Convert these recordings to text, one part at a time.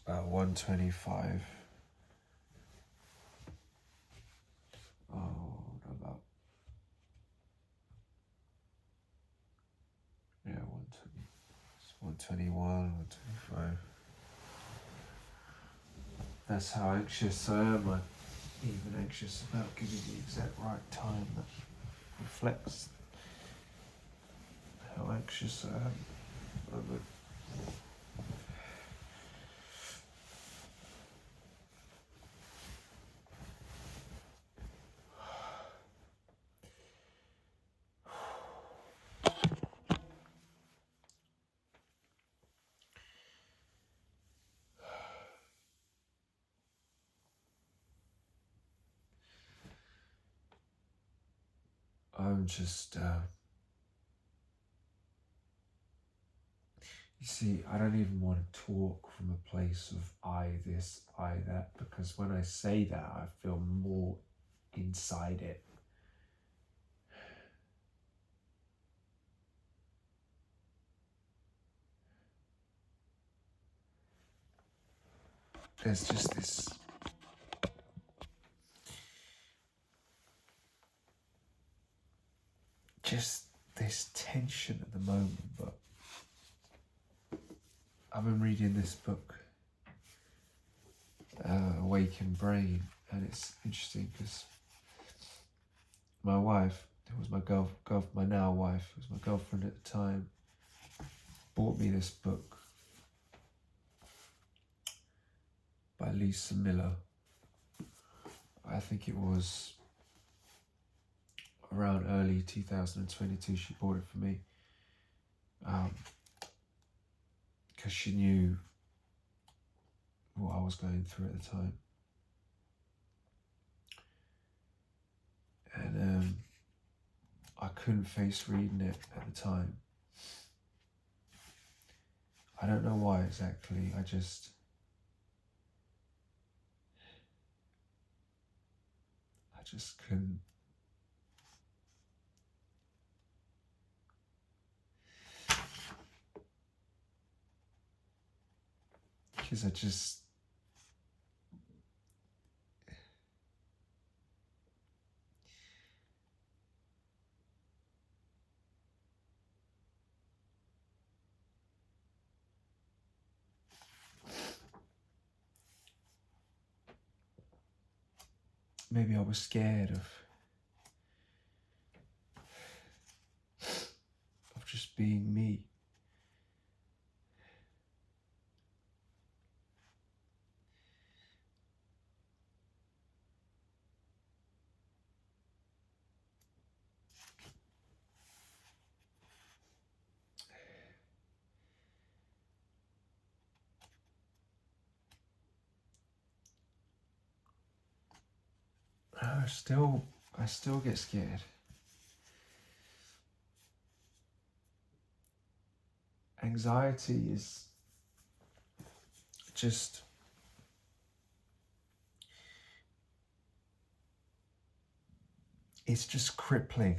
about 125. Oh, no, about, yeah, 120. It's 121, 125. That's how anxious I am. I'm even anxious about giving the exact right time that reflects how anxious I am. I'm just, you see, I don't even want to talk from a place of I this, I that, because when I say that, I feel more inside it. There's just this tension at the moment, but I've been reading this book, Awakened Brain, and it's interesting because my wife, who was my now wife, was my girlfriend at the time, bought me this book by Lisa Miller. I think it was around early 2022 she bought it for me, because she knew what I was going through at the time. And I couldn't face reading it at the time. I don't know why exactly, I just couldn't. Because maybe I was scared of just being me. I still get scared. Anxiety is just, it's just crippling.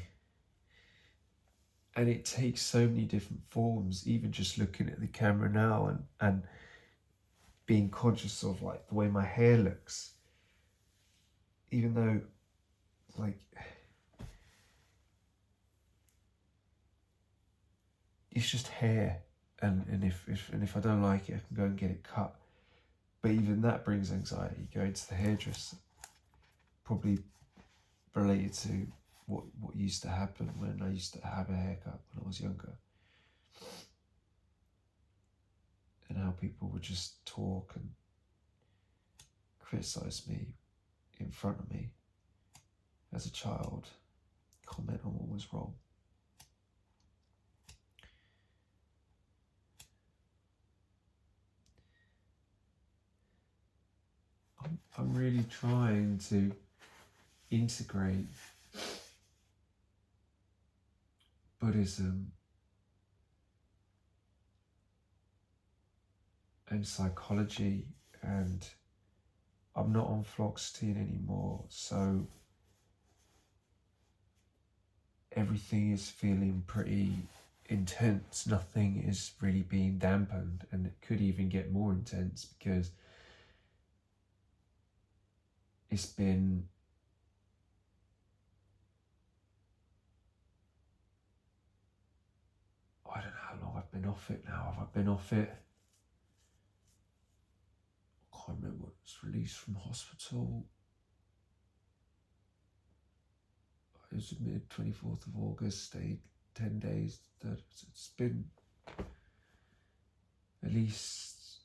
And it takes so many different forms, even just looking at the camera now and being conscious of like the way my hair looks. Even though like it's just hair, and if I don't like it, I can go and get it cut. But even that brings anxiety, going to the hairdresser. Probably related to what used to happen when I used to have a haircut when I was younger. And how people would just talk and criticize me in front of me as a child, comment on what was wrong. I'm really trying to integrate Buddhism and psychology, and I'm not on fluoxetine anymore, so everything is feeling pretty intense. Nothing is really being dampened, and it could even get more intense because it's been I don't know how long I've been off it now. Have I been off it? I can't remember. I was released from hospital. It was admitted 24th of August, stayed 10 days. It's been at least,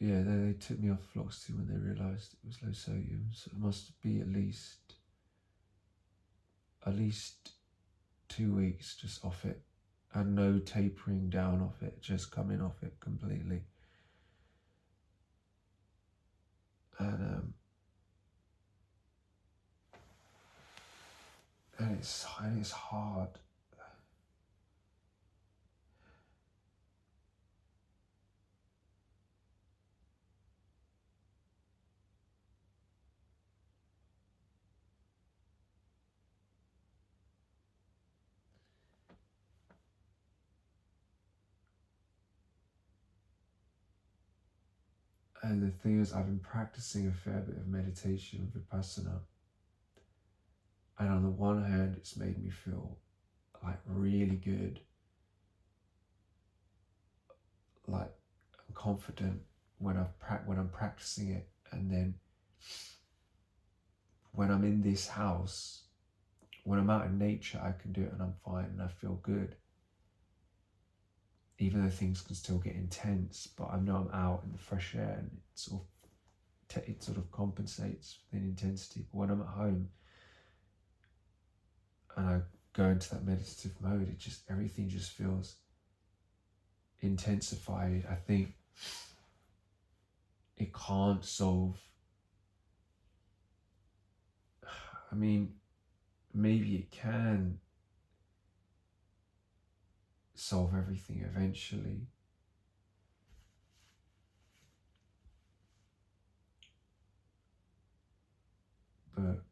yeah, they took me off fluoxetine when they realised it was low sodium, so it must be at least 2 weeks just off it, and no tapering down off it, just coming off it completely. And it's hard. And the thing is, I've been practicing a fair bit of meditation, Vipassana. And on the one hand, it's made me feel like really good. Like I'm confident when I'm practicing it. And then when I'm in this house, when I'm out in nature, I can do it and I'm fine and I feel good. Even though things can still get intense, but I know I'm out in the fresh air and it sort of compensates for the intensity. But when I'm at home and I go into that meditative mode, everything just feels intensified. I think it can't solve, I mean, maybe it can solve everything eventually. But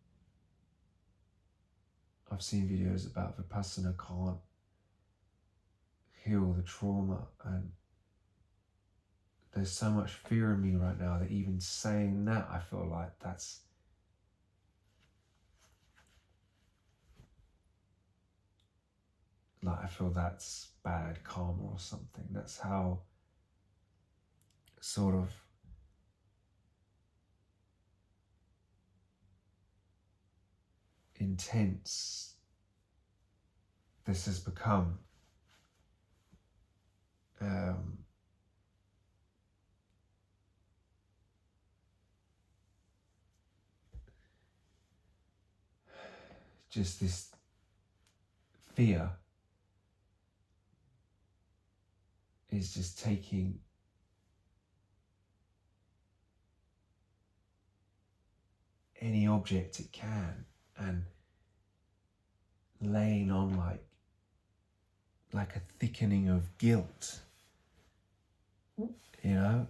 I've seen videos about Vipassana can't heal the trauma, and there's so much fear in me right now that even saying that, I feel like that's bad karma or something. That's how sort of intense this has become. Just this fear is just taking any object it can and laying on like a thickening of guilt, you know.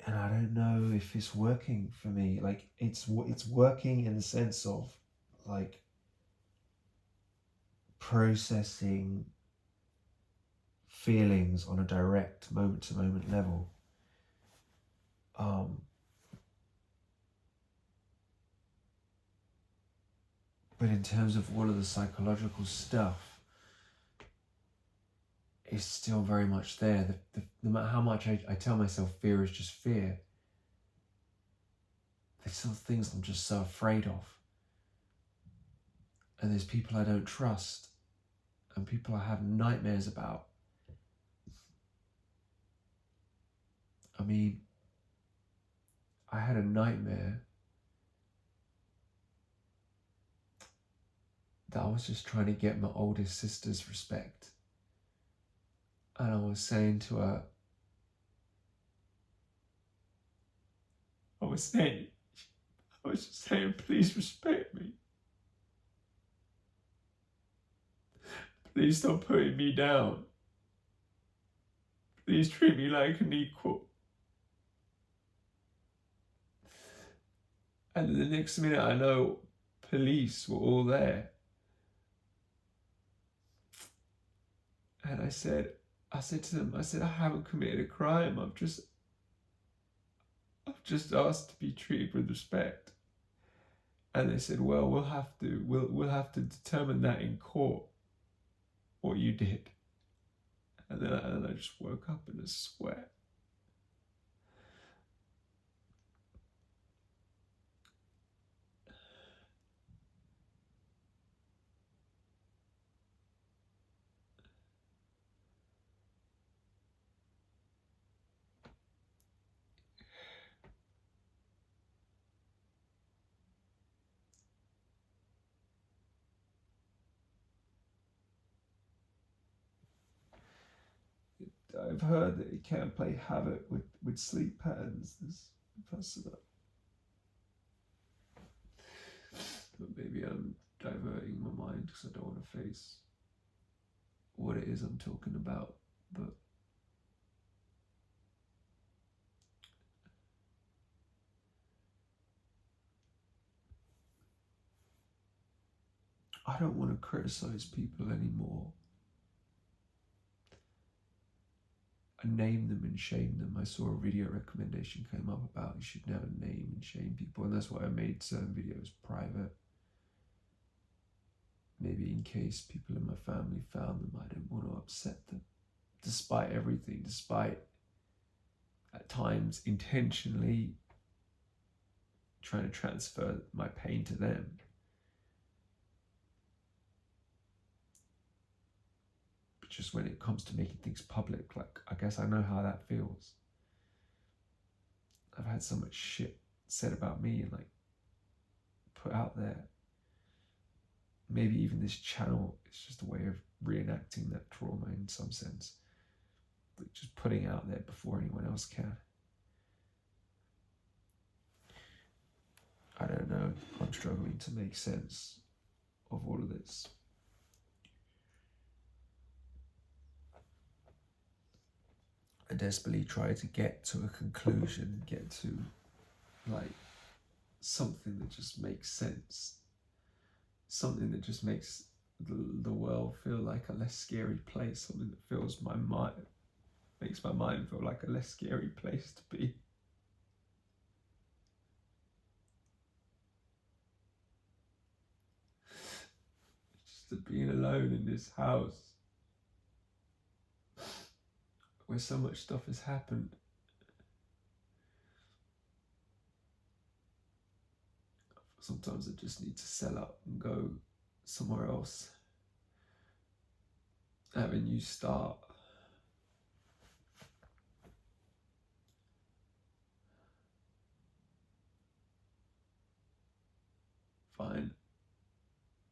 And I don't know if it's working for me. Like it's working in the sense of like processing feelings on a direct moment-to-moment level. But in terms of all of the psychological stuff, it's still very much there. No matter how much I tell myself fear is just fear, there's still things I'm just so afraid of. And there's people I don't trust, and people I have nightmares about. I mean, I had a nightmare that I was just trying to get my oldest sister's respect. And I was saying to her, I was just saying, please respect me. Please stop putting me down. Please treat me like an equal. And then the next minute I know police were all there. And I said to them, I haven't committed a crime. I've just asked to be treated with respect. And they said, well, we'll have to determine that in court, what you did. And then I just woke up in a sweat. I've heard that it can play havoc with sleep patterns. But maybe I'm diverting my mind because I don't want to face what it is I'm talking about. But I don't want to criticize people anymore and name them and shame them. I saw a video recommendation came up about you should never name and shame people, and that's why I made certain videos private. Maybe in case people in my family found them, I didn't want to upset them. Despite everything, despite at times intentionally trying to transfer my pain to them. But just when it comes to making things public, like, I guess I know how that feels. I've had so much shit said about me and like put out there. Maybe even this channel is just a way of reenacting that trauma in some sense. Like just putting out there before anyone else can. I don't know. I'm struggling to make sense of all of this. I desperately try to get to a conclusion, get to like something that just makes sense. Something that just makes the world feel like a less scary place. Something that fills my mind, makes my mind feel like a less scary place to be. Just being alone in this house where so much stuff has happened. Sometimes I just need to sell up and go somewhere else. Have a new start. Find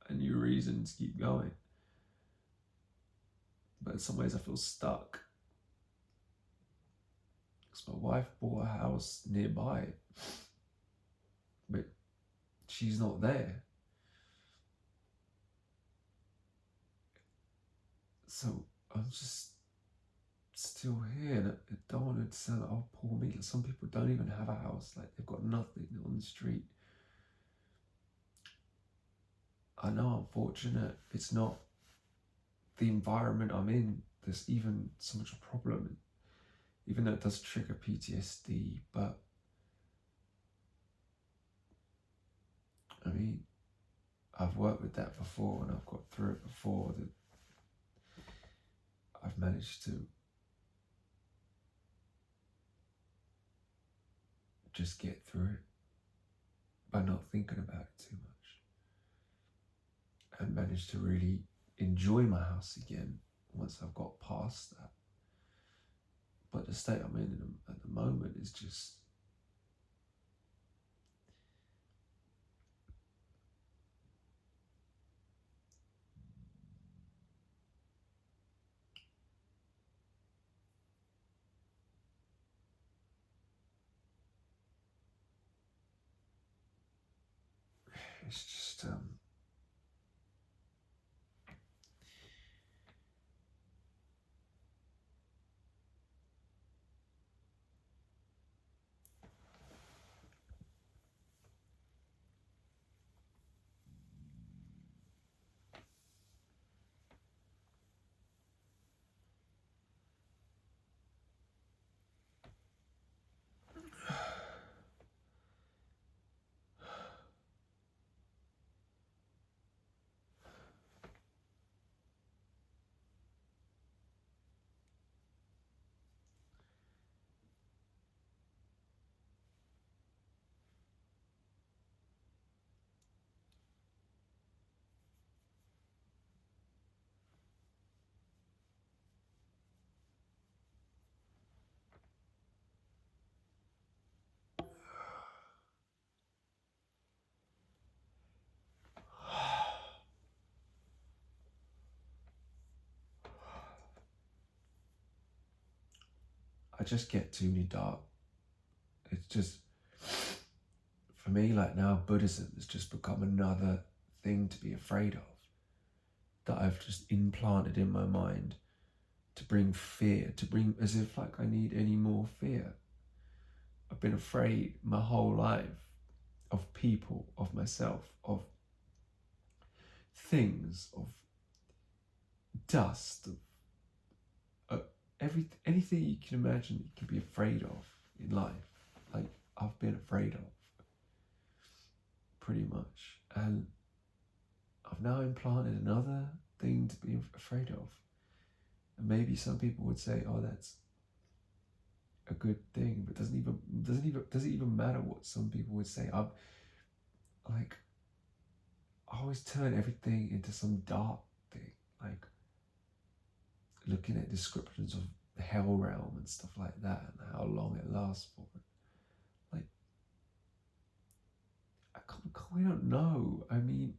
a new reason to keep going. But in some ways I feel stuck. Because my wife bought a house nearby. But she's not there. So I'm just still here, and I don't want to sell it. Oh, poor me. Some people don't even have a house. Like, they've got nothing on the street. I know I'm fortunate. It's not the environment I'm in. There's even so much problem, even though it does trigger PTSD. But I mean, I've worked with that before, and I've got through it before. That I've managed to just get through it by not thinking about it too much, and managed to really enjoy my house again once I've got past that. But the state I'm in at the moment is just it's just just get too many dark. It's just, for me, like now Buddhism has just become another thing to be afraid of, that I've just implanted in my mind to bring fear, to bring, as if like I need any more fear. I've been afraid my whole life of people, of myself, of things, of dust, of anything you can imagine you can be afraid of in life. Like I've been afraid of, pretty much. And I've now implanted another thing to be afraid of. And maybe some people would say, oh, that's a good thing, but does it even matter what some people would say? I always turn everything into some dark thing, like looking at descriptions of the hell realm and stuff like that, and how long it lasts for. Like, we don't know. I mean,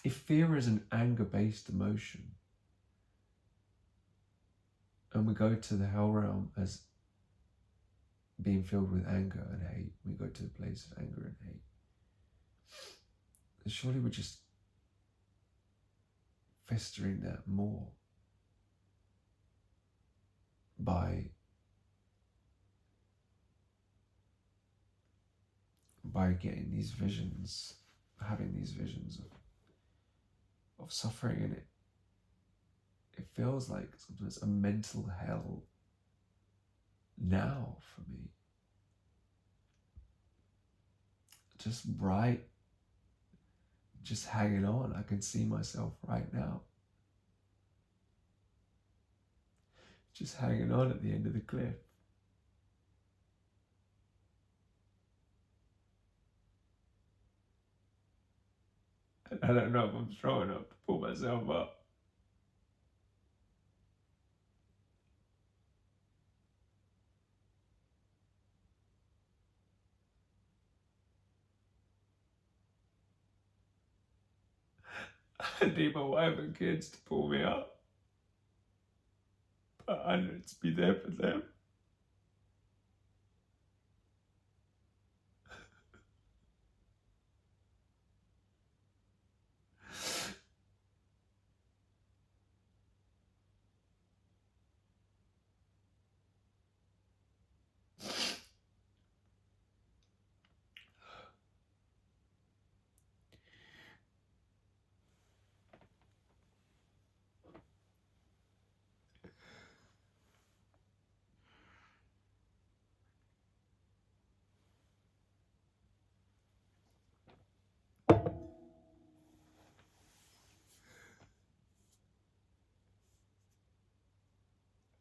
if fear is an anger-based emotion, and we go to the hell realm as being filled with anger and hate, we go to the place of anger and hate, then surely we're just festering that more by getting these visions, having these visions of suffering, and it feels like sometimes a mental hell now for me. Just hanging on. I can see myself right now, just hanging on at the end of the cliff. And I don't know if I'm strong enough to pull myself up. I need my wife and kids to pull me up, but I need to be there for them.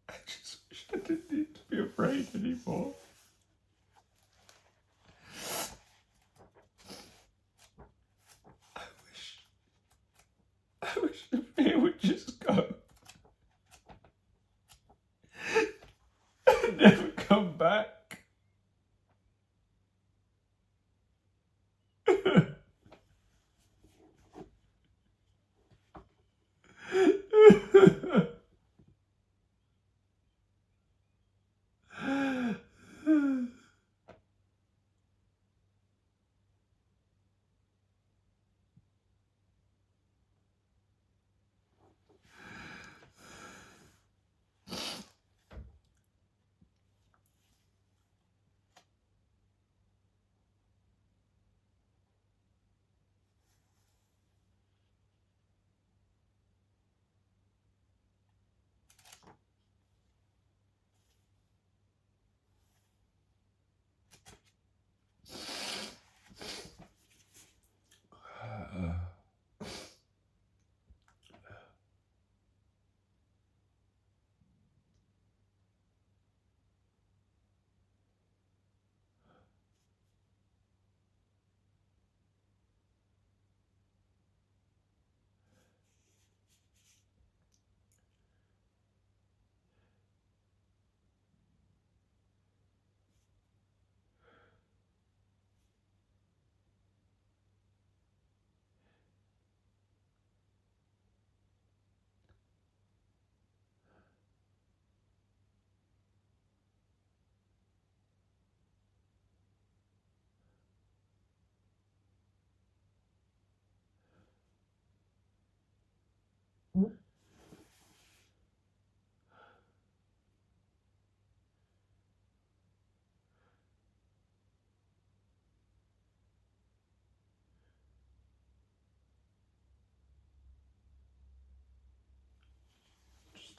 I just wish I didn't need to be afraid anymore. I wish the fear would just go and never come back.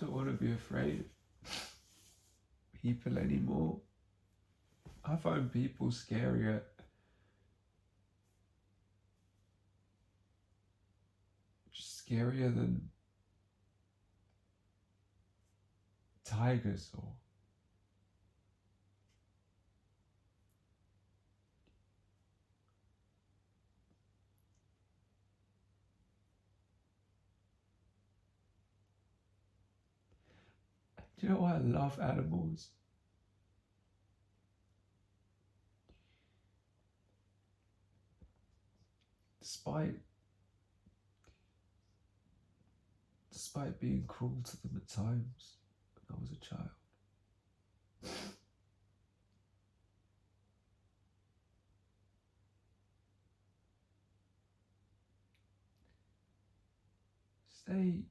don't want to be afraid of people anymore. I find people scarier. Scarier than tigers or do you know why I love animals? Despite being cruel to them at times when I was a child. They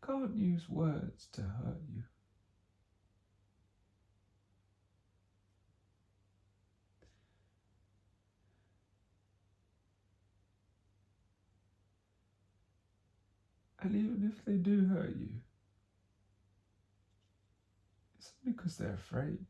can't use words to hurt you. And even if they do hurt you, it's only because they're afraid.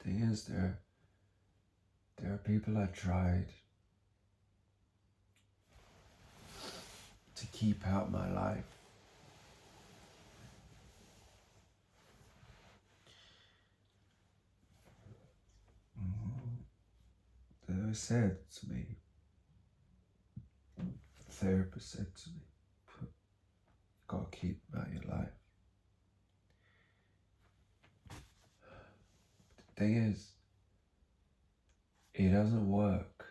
Thing is, there are people I tried to keep out my life. They said to me, the therapist said to me, you gotta keep them out of your life. The thing is, it doesn't work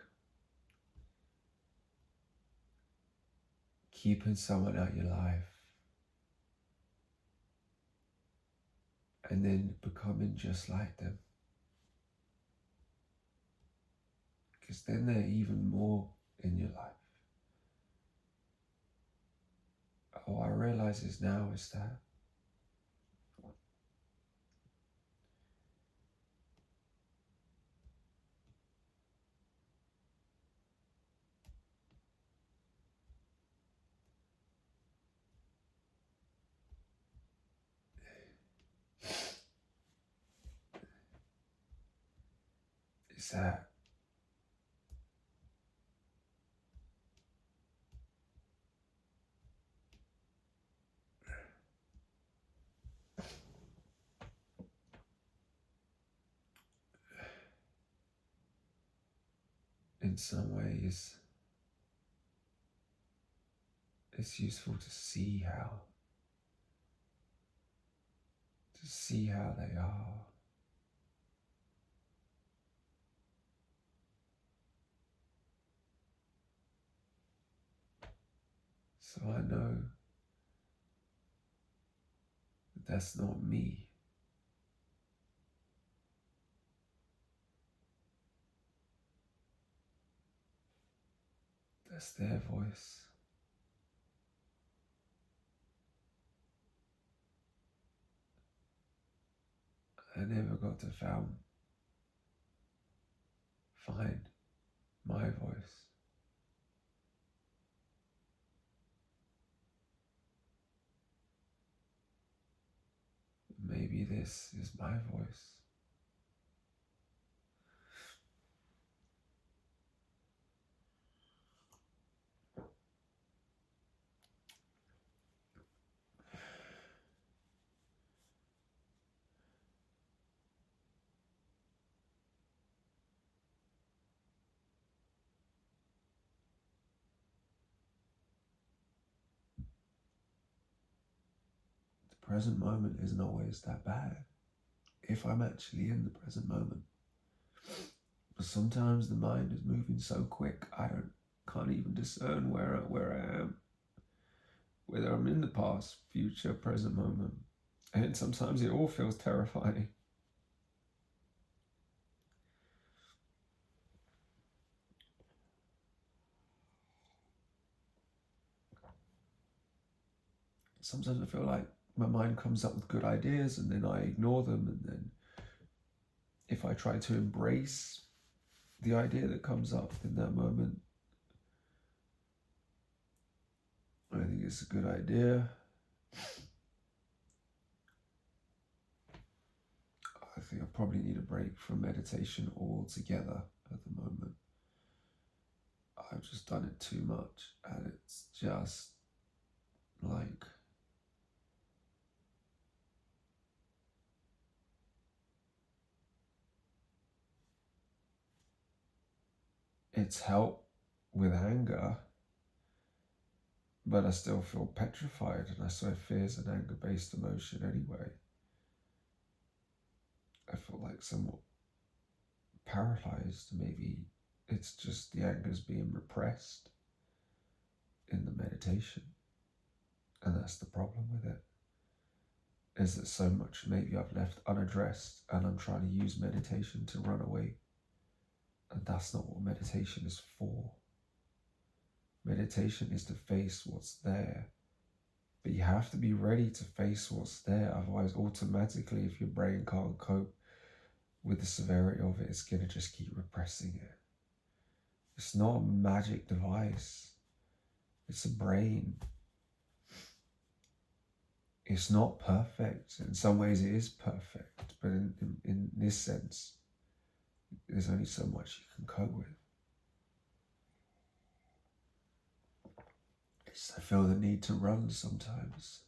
keeping someone out of your life and then becoming just like them. Because then they're even more in your life. What I realise is now is that is that some ways, it's useful to see how they are. So I know that that's not me. That's their voice. I never got to find my voice. Maybe this is my voice. The present moment isn't always that bad if I'm actually in the present moment. But sometimes the mind is moving so quick I can't even discern where I am, whether I'm in the past, future, present moment. And sometimes it all feels terrifying. Sometimes I feel like my mind comes up with good ideas and then I ignore them, and then if I try to embrace the idea that comes up in that moment, I think it's a good idea. I think I probably need a break from meditation altogether at the moment. I've just done it too much, and it's just like it's helped with anger, but I still feel petrified, and I swear fear is an anger-based emotion anyway. I feel like somewhat paralyzed. Maybe it's just the anger's being repressed in the meditation, and that's the problem with it, is that so much maybe I've left unaddressed, and I'm trying to use meditation to run away, and that's not what meditation is for. Meditation is to face what's there, but you have to be ready to face what's there. Otherwise, automatically, if your brain can't cope with the severity of it, it's going to just keep repressing it. It's not a magic device. It's a brain. It's not perfect. In some ways it is perfect, but in this sense, there's only so much you can cope with. I feel the need to run sometimes.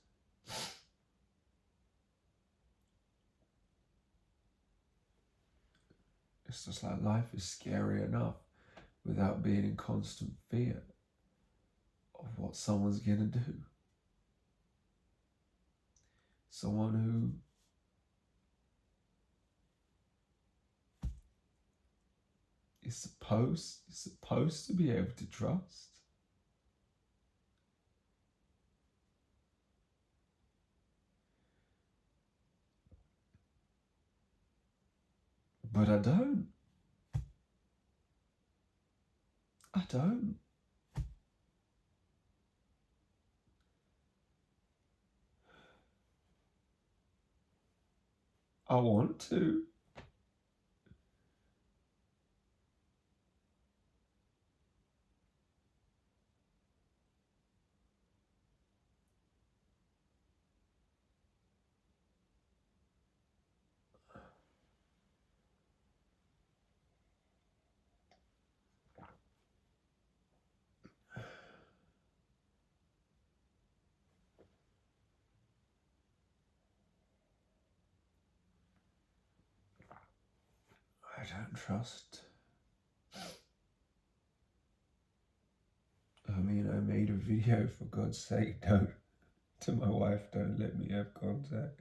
It's just like life is scary enough without being in constant fear of what someone's gonna do. Someone who is supposed to be able to trust. But I don't. I want to. I don't trust. made a video, for God's sake, don't, to my wife, don't let me have contact.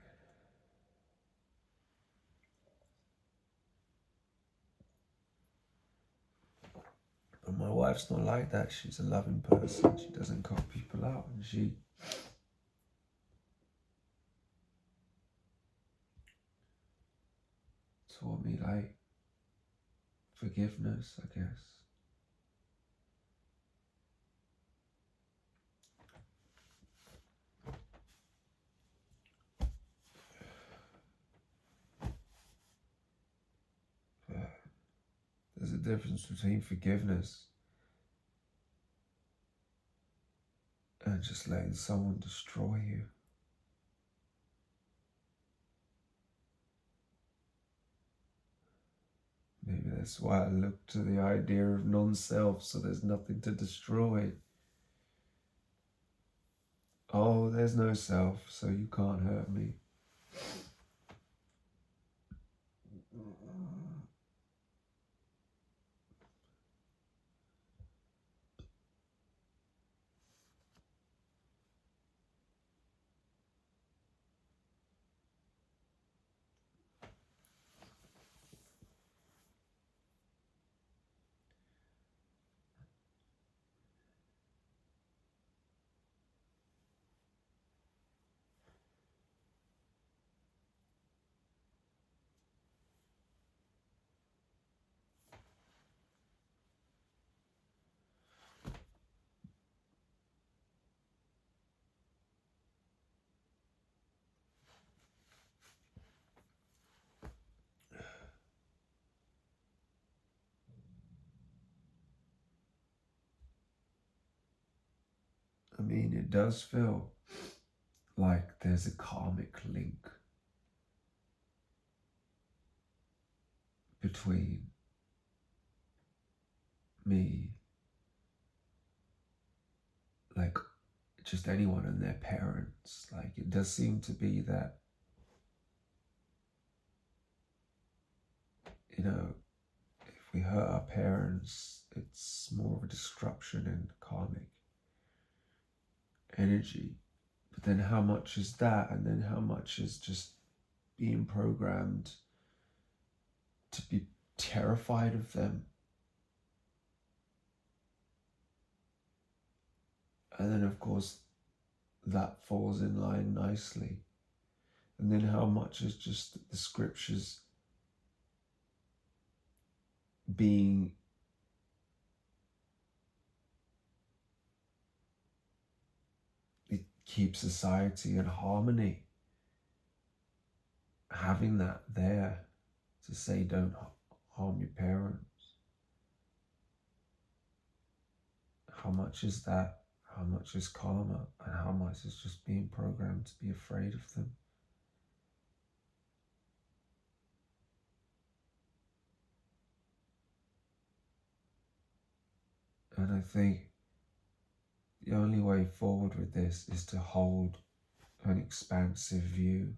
But my wife's not like that. She's a loving person. She doesn't cut people out, and she taught me like forgiveness, I guess. But there's a difference between forgiveness and just letting someone destroy you. Maybe that's why I look to the idea of non-self, so there's nothing to destroy. Oh, there's no self, so you can't hurt me. I mean, it does feel like there's a karmic link between me, like just anyone and their parents. Like, it does seem to be that, you know, if we hurt our parents, it's more of a disruption in karmic energy. But then how much is that? And then how much is just being programmed to be terrified of them? And then, of course, that falls in line nicely. And then how much is just the scriptures being it keeps society in harmony. Having that there to say don't harm your parents. How much is that? How much is karma? And how much is just being programmed to be afraid of them? And I think the only way forward with this is to hold an expansive view,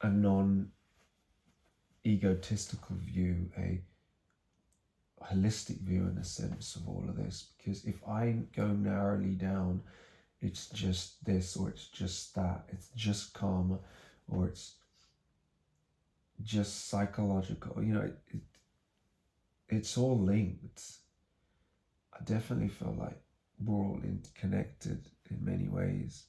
a non-egotistical view, a holistic view in a sense of all of this. Because if I go narrowly down, it's just this or it's just that, it's just karma or it's just psychological, you know, it's all linked. I definitely feel like we're all interconnected in many ways.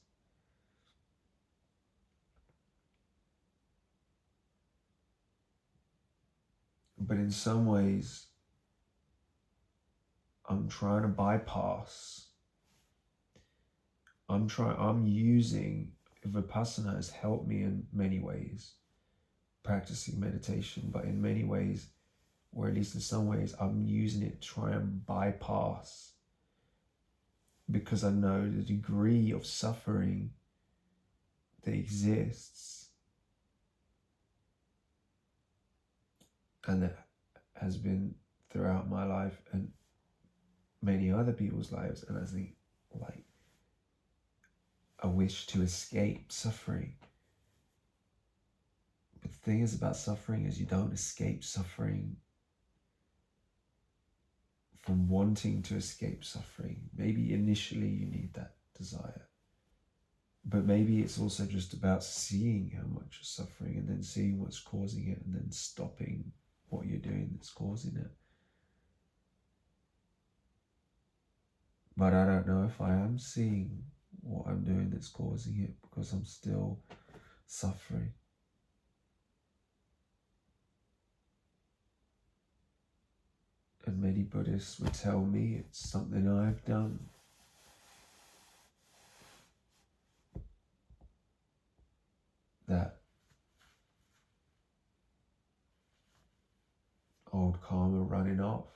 But in some ways, I'm trying to bypass. I'm using Vipassana has helped me in many ways, practicing meditation, but in many ways, or at least in some ways, I'm using it to try and bypass, because I know the degree of suffering that exists and that has been throughout my life and many other people's lives. And I think, like, a wish to escape suffering. But the thing is about suffering is you don't escape suffering from wanting to escape suffering. Maybe initially you need that desire. But maybe it's also just about seeing how much you're suffering and then seeing what's causing it and then stopping what you're doing that's causing it. But I don't know if I am seeing what I'm doing that's causing it because I'm still suffering. And many Buddhists would tell me it's something I've done. That old karma running off.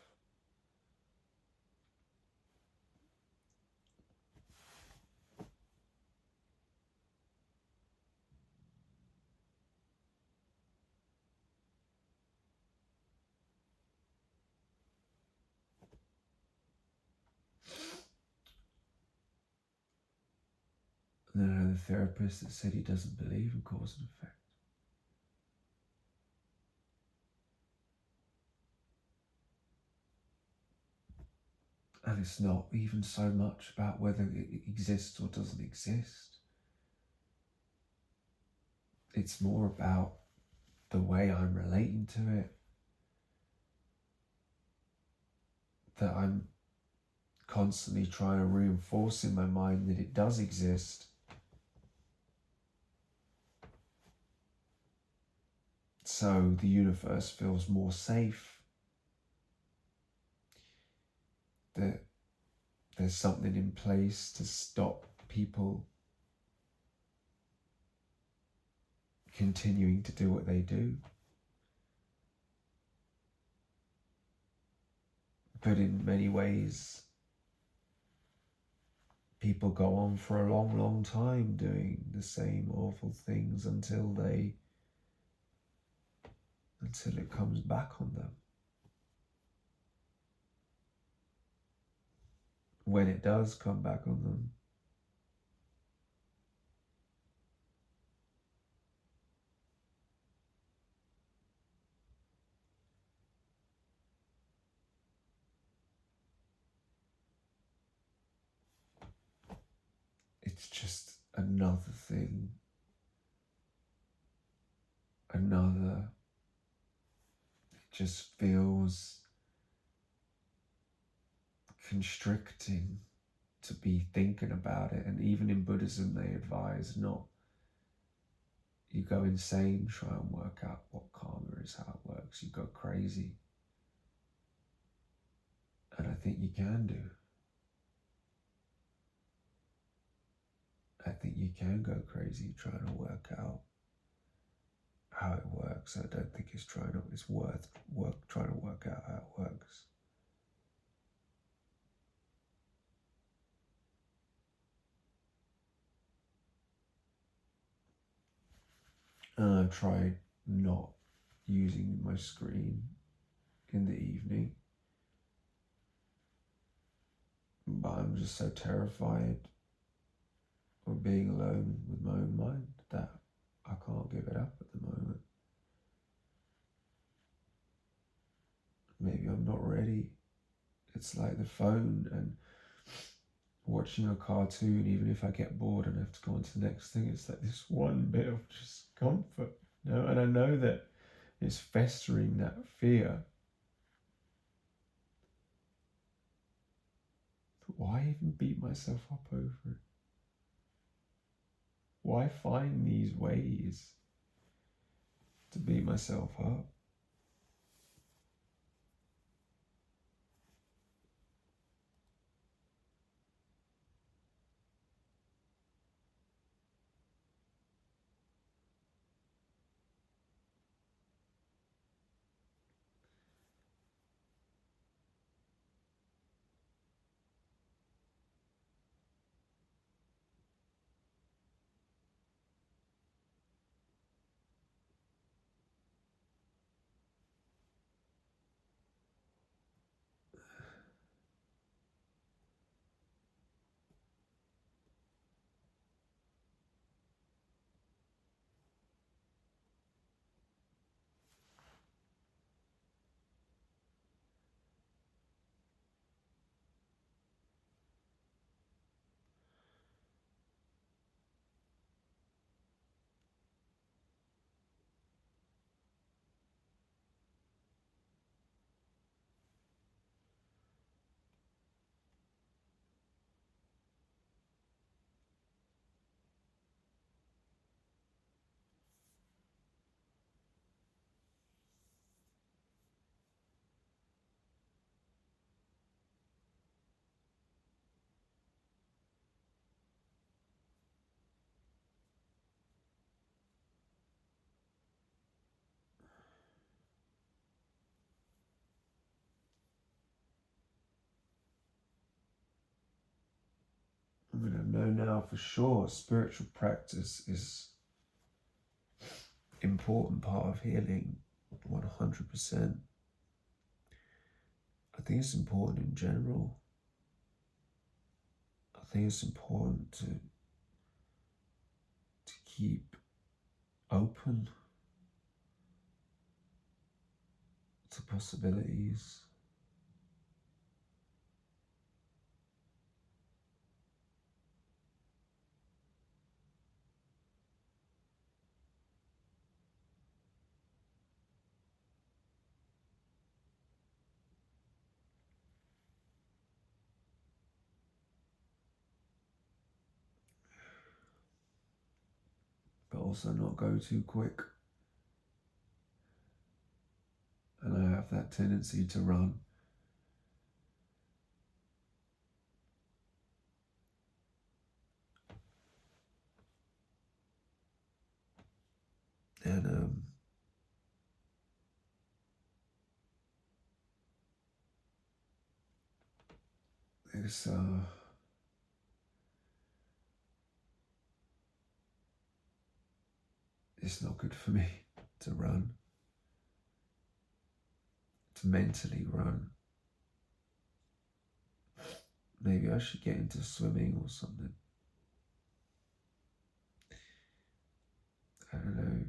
And then I had a therapist that said he doesn't believe in cause and effect. And it's not even so much about whether it exists or doesn't exist. It's more about the way I'm relating to it. That I'm constantly trying to reinforce in my mind that it does exist. So the universe feels more safe. That there's something in place to stop people continuing to do what they do. But in many ways, people go on for a long, long time doing the same awful things until it comes back on them. When it does come back on them, it's just another thing, it just feels constricting to be thinking about it. And even in Buddhism, they advise not, you go insane, try and work out what karma is, how it works, you go crazy. And I think you can do. I think you can go crazy trying to work out how it works. I don't think it's worth trying to work out how it works. And I've tried not using my screen in the evening, but I'm just so terrified of being alone with my own mind that I can't give it up at the moment. Maybe I'm not ready. It's like the phone and watching a cartoon. Even if I get bored and have to go on to the next thing, it's like this one bit of just comfort, you know? And I know that it's festering, that fear. But why even beat myself up over it? Why find these ways to beat myself up? mean, I know now for sure spiritual practice is important part of healing, 100%. I think it's important in general. I think it's important to keep open to possibilities. But also not go too quick. And I have that tendency to run. And it's not good for me to run, to mentally run. Maybe I should get into swimming or something. I don't know.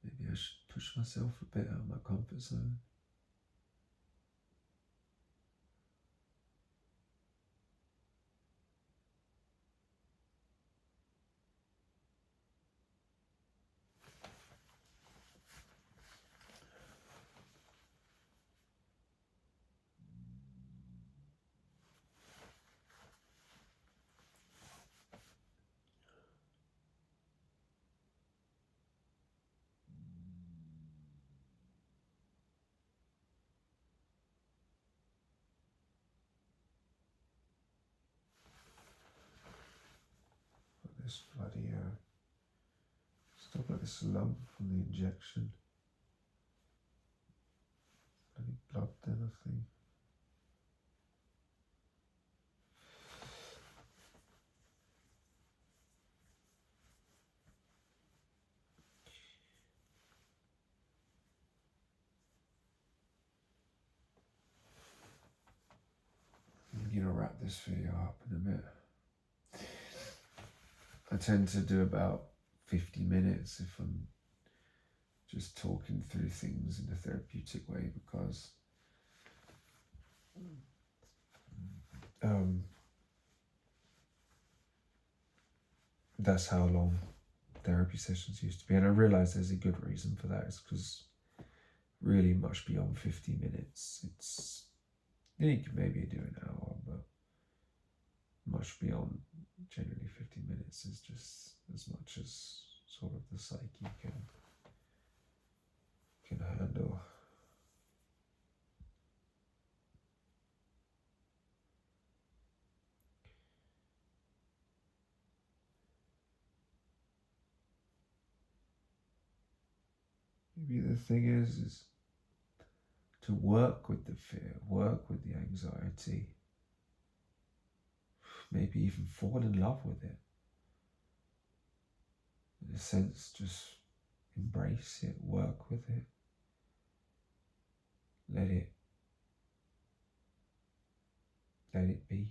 Maybe I should push myself a bit out of my comfort zone. But this bloody, still got this lump from the injection. Bloody blood then, I think. I'm gonna wrap this video up in a bit. I tend to do about 50 minutes if I'm just talking through things in a therapeutic way, because that's how long therapy sessions used to be. And I realise there's a good reason for that. It's because really much beyond 50 minutes, it's, you can maybe do an hour, but much beyond generally 50 minutes is just as much as sort of the psyche can handle. Maybe the thing is to work with the fear, work with the anxiety, maybe even fall in love with it. In a sense, just embrace it, work with it, let it be.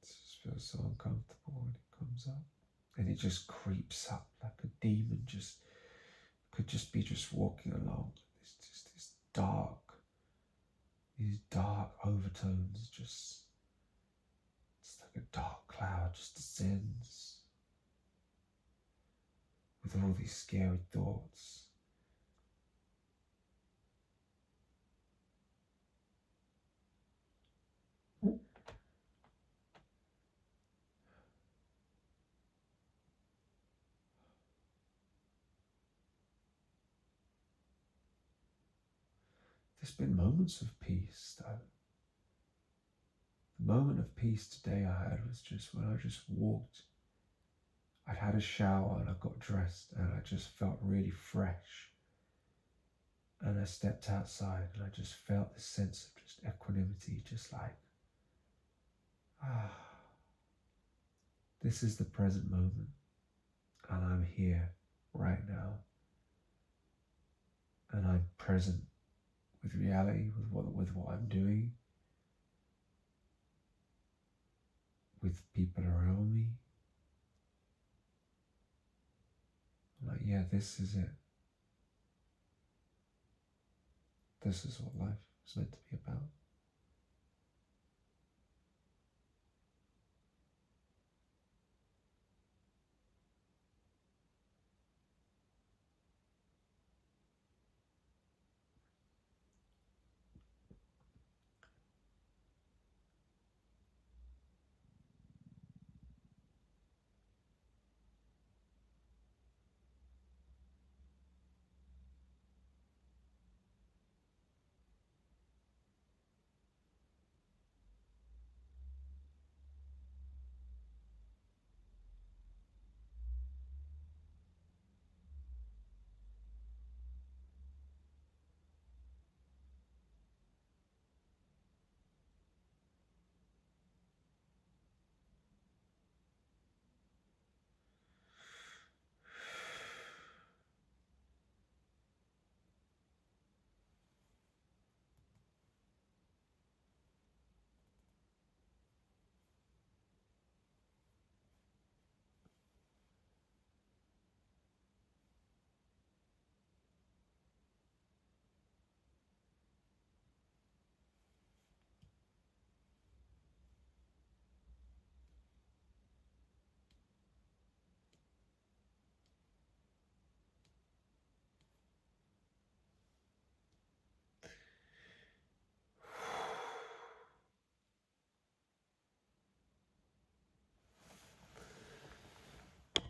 It just feels so uncomfortable when it comes up. And it just creeps up like a demon, just could just be just walking along. It's just these dark overtones, just it's like a dark cloud just descends with all these scary thoughts. There's been moments of peace though. The moment of peace today I had was just when I just walked. I'd had a shower and I got dressed and I just felt really fresh. And I stepped outside and I just felt this sense of just equanimity, just like, this is the present moment and I'm here right now. And I'm present with reality, with what I'm doing, with people around me. I'm like, yeah, this is it. This is what life is meant to be about.